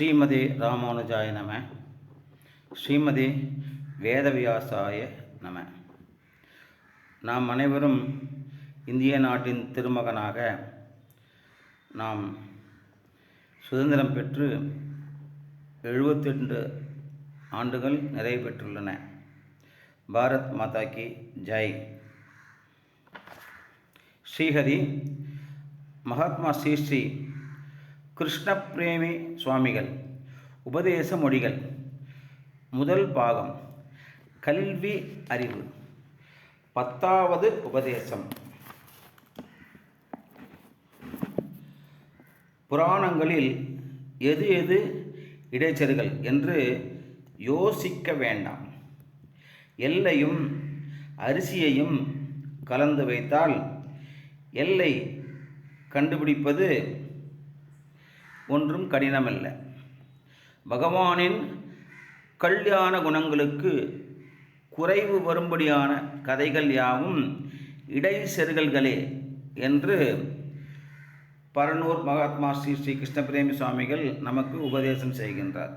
ஸ்ரீமதி ராமானுஜாய நம. ஸ்ரீமதி வேதவியாசாய நம. நாம் அனைவரும் இந்திய நாட்டின் திருமகனாக நாம் சுதந்திரம் பெற்று 72 ஆண்டுகள் நிறைவு பெற்றுள்ளன. பாரத் மாதா கி ஜெய். ஸ்ரீஹரி மகாத்மா ஸ்ரீ ஸ்ரீ கிருஷ்ண பிரேமி சுவாமிகள் உபதேச மொழிகள் முதல் பாகம் கல்வி அறிவு 10வது உபதேசம். புராணங்களில் எது எது இடைச்செருகள் என்று யோசிக்க வேண்டாம். எல்லையும் அரிசியையும் கலந்து வைத்தால் எல்லை கண்டுபிடிப்பது ஒன்றும் கடினமல்ல. பகவானின் கல்யாண குணங்களுக்கு குறைவு வரும்படியான கதைகள் யாவும் இடைச்செருகல்களே என்று பரனூர் மகாத்மா ஸ்ரீ ஸ்ரீ கிருஷ்ண பிரேமி சுவாமிகள் நமக்கு உபதேசம் செய்கின்றார்.